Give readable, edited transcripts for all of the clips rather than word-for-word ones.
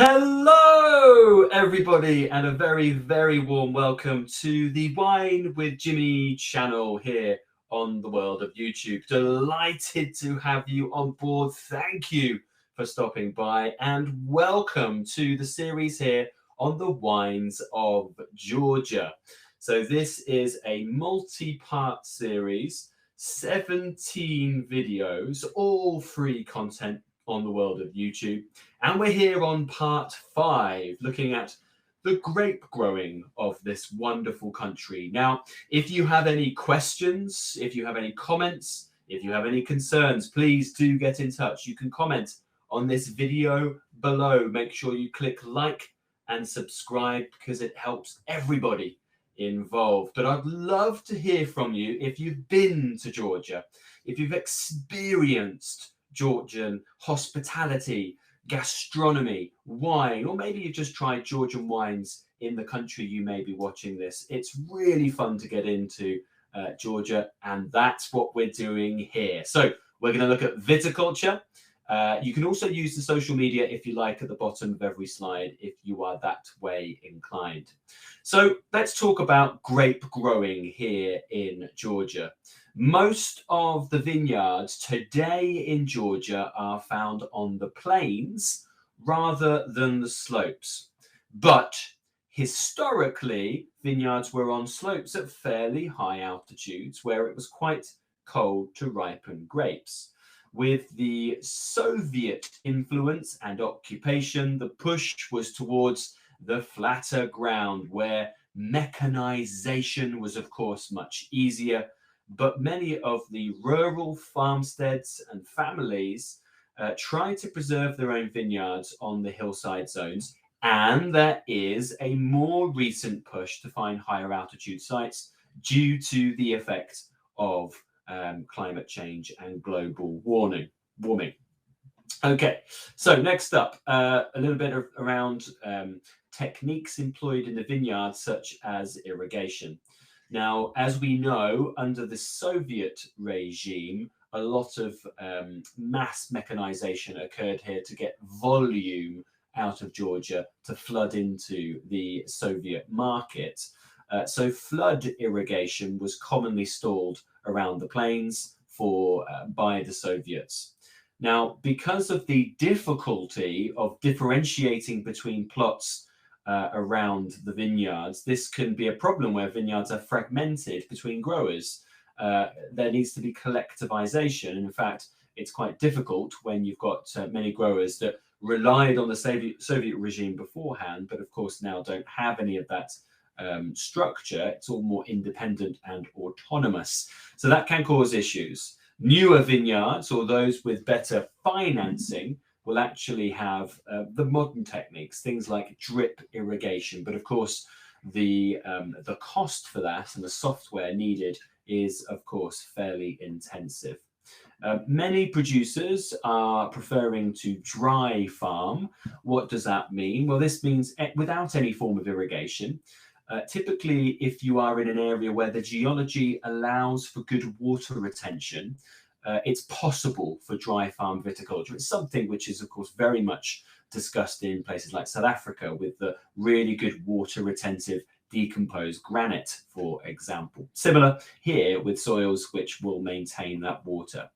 Hello, everybody, and a very, very warm welcome to the Wine with Jimmy channel here on the world of YouTube. Delighted to have you on board. Thank you for stopping by, and welcome to the series here on the wines of Georgia. So this is a multi-part series, 17 videos, all free content on the world of YouTube. And we're here on part 5, looking at the grape growing of this wonderful country. Now, if you have any questions, if you have any comments, if you have any concerns, please do get in touch. You can comment on this video below. Make sure you click like and subscribe because it helps everybody involved. But I'd love to hear from you if you've been to Georgia, if you've experienced Georgian hospitality, gastronomy, wine, or maybe you've just tried Georgian wines in the country you may be watching this. It's really fun to get into Georgia, and that's what we're doing here. So we're going to look at viticulture. You can also use the social media if you like at the bottom of every slide if you are that way inclined. So let's talk about grape growing here in Georgia. Most of the vineyards today in Georgia are found on the plains rather than the slopes. But historically, vineyards were on slopes at fairly high altitudes where it was quite cold to ripen grapes. With the Soviet influence and occupation, the push was towards the flatter ground where mechanization was, of course, much easier. But many of the rural farmsteads and families try to preserve their own vineyards on the hillside zones. And there is a more recent push to find higher altitude sites due to the effect of climate change and global warming. Okay, so next up, a little bit around techniques employed in the vineyard, such as irrigation. Now, as we know, under the Soviet regime, a lot of mass mechanization occurred here to get volume out of Georgia to flood into the Soviet market. So flood irrigation was commonly stalled around the plains by the Soviets. Now, because of the difficulty of differentiating between plots around the vineyards, this can be a problem where vineyards are fragmented between growers. There needs to be collectivization. In fact, it's quite difficult when you've got many growers that relied on the Soviet regime beforehand, but of course now don't have any of that structure. It's all more independent and autonomous. So that can cause issues. Newer vineyards, or those with better financing, will actually have the modern techniques, things like drip irrigation. But of course, the cost for that and the software needed is, of course, fairly intensive. Many producers are preferring to dry farm. What does that mean? Well, this means without any form of irrigation. Typically, if you are in an area where the geology allows for good water retention, it's possible for dry farm viticulture. It's something which is, of course, very much discussed in places like South Africa with the really good water retentive decomposed granite, for example. Similar here with soils which will maintain that water.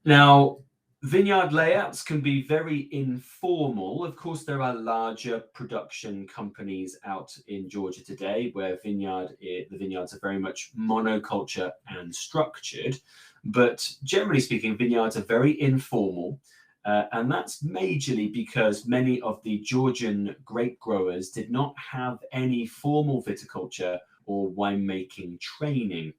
Now, vineyard layouts can be very informal. Of course, there are larger production companies out in Georgia today where the vineyards are very much monoculture and structured. But generally speaking, vineyards are very informal. And that's majorly because many of the Georgian grape growers did not have any formal viticulture or winemaking training.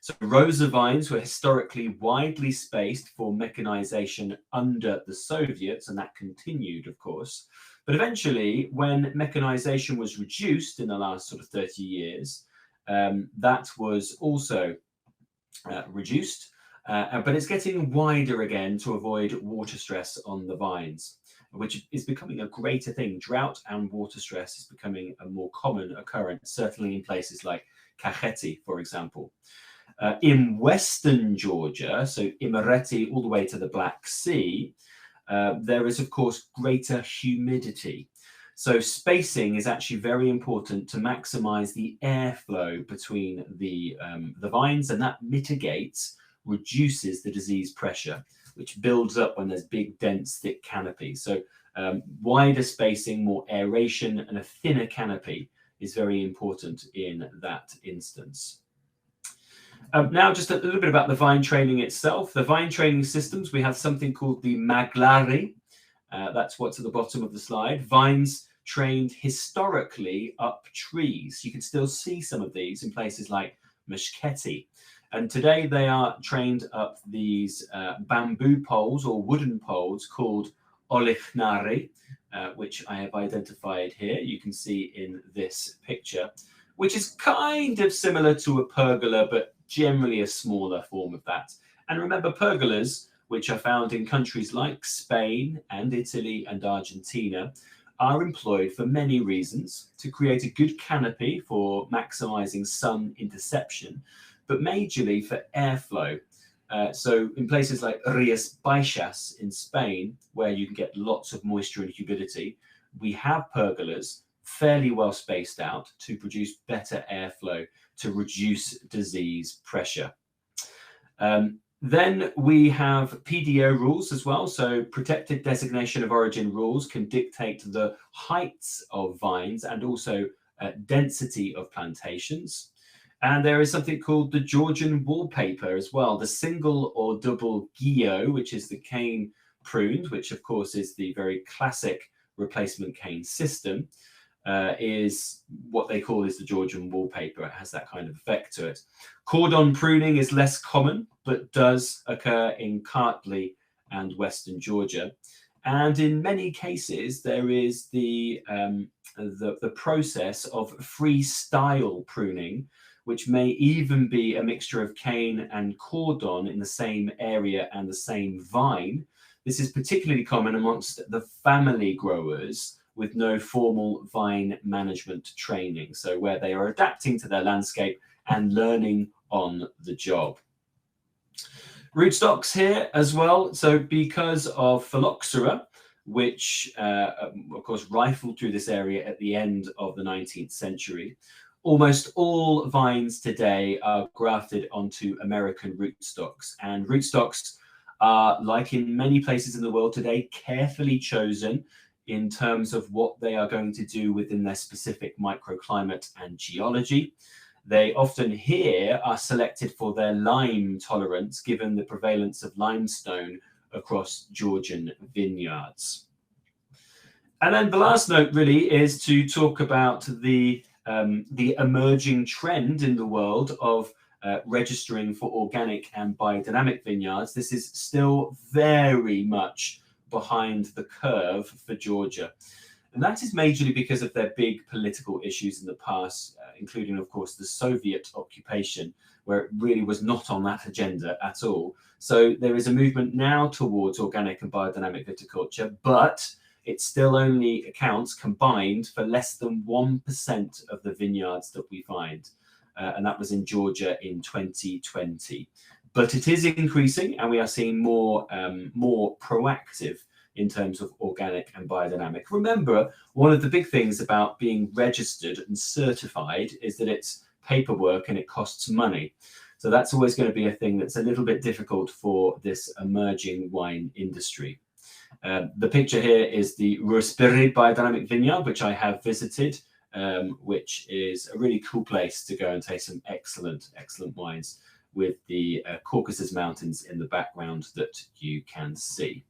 So rows of vines were historically widely spaced for mechanization under the Soviets, and that continued, of course. But eventually, when mechanization was reduced in the last sort of 30 years, that was also reduced. But it's getting wider again to avoid water stress on the vines, which is becoming a greater thing. Drought and water stress is becoming a more common occurrence, certainly in places like Kakheti, for example. In western Georgia, so Imereti all the way to the Black Sea, there is, of course, greater humidity. So spacing is actually very important to maximize the airflow between the vines, and that reduces the disease pressure, which builds up when there's big, dense, thick canopy. So wider spacing, more aeration, and a thinner canopy is very important in that instance. Now, just a little bit about the vine training itself. The vine training systems, we have something called the maglari. That's what's at the bottom of the slide. Vines trained historically up trees. You can still see some of these in places like Meskheti. And today they are trained up these bamboo poles or wooden poles called olichnari, which I have identified here. You can see in this picture, which is kind of similar to a pergola, but generally a smaller form of that. And remember, pergolas, which are found in countries like Spain and Italy and Argentina, are employed for many reasons: to create a good canopy for maximizing sun interception, but majorly for airflow. So in places like Rías Baixas in Spain, where you can get lots of moisture and humidity, we have pergolas fairly well spaced out to produce better airflow to reduce disease pressure. Then we have PDO rules as well. So protected designation of origin rules can dictate the heights of vines and also density of plantations. And there is something called the Georgian wallpaper as well, the single or double guillot, which is the cane pruned, which of course is the very classic replacement cane system, is what they call is the Georgian wallpaper. It has that kind of effect to it. Cordon pruning is less common, but does occur in Kartli and Western Georgia. And in many cases, there is the process of freestyle pruning, which may even be a mixture of cane and cordon in the same area and the same vine. This is particularly common amongst the family growers with no formal vine management training, so where they are adapting to their landscape and learning on the job. Rootstocks here as well. So because of phylloxera, which of course rifled through this area at the end of the 19th century, almost all vines today are grafted onto American rootstocks. And rootstocks are, like in many places in the world today, carefully chosen in terms of what they are going to do within their specific microclimate and geology. They often here are selected for their lime tolerance, given the prevalence of limestone across Georgian vineyards. And then the last note really is to talk about the emerging trend in the world of registering for organic and biodynamic vineyards. This is still very much behind the curve for Georgia. And that is majorly because of their big political issues in the past, including, of course, the Soviet occupation, where it really was not on that agenda at all. So there is a movement now towards organic and biodynamic viticulture, but it still only accounts combined for less than 1% of the vineyards that we find. And that was in Georgia in 2020. But it is increasing, and we are seeing more proactive in terms of organic and biodynamic. Remember, one of the big things about being registered and certified is that it's paperwork and it costs money. So that's always going to be a thing that's a little bit difficult for this emerging wine industry. The picture here is the Ruspiri Biodynamic Vineyard, which I have visited, which is a really cool place to go and taste some excellent wines with the Caucasus Mountains in the background that you can see.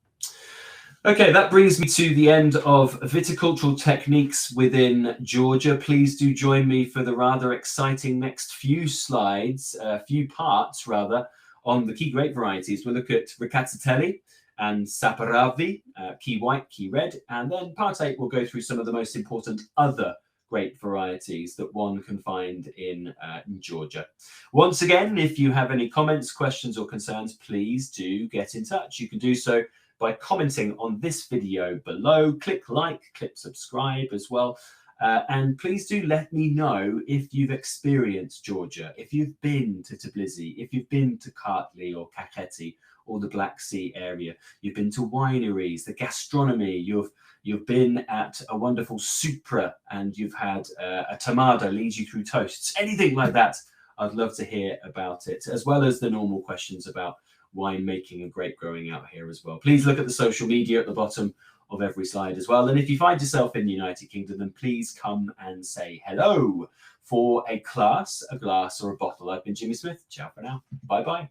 Okay, that brings me to the end of viticultural techniques within Georgia. Please do join me for the rather exciting next few slides, few parts rather, on the key grape varieties. We'll look at Ricatatelli and Saperavi, key white, key red, and then part 8 we'll go through some of the most important other grape varieties that one can find in Georgia. Once again, if you have any comments, questions or concerns, please do get in touch. You can do so by commenting on this video below. Click like, click subscribe as well. And please do let me know if you've experienced Georgia, if you've been to Tbilisi, if you've been to Kartli or Kakheti or the Black Sea area. You've been to wineries, the gastronomy. You've been at a wonderful Supra, and you've had a Tamada leads you through toasts. Anything like that, I'd love to hear about it, as well as the normal questions about winemaking and grape growing out here as well. Please look at the social media at the bottom of every slide as well. And if you find yourself in the United Kingdom, then please come and say hello for a class, a glass, or a bottle. I've been Jimmy Smith. Ciao for now. Bye-bye.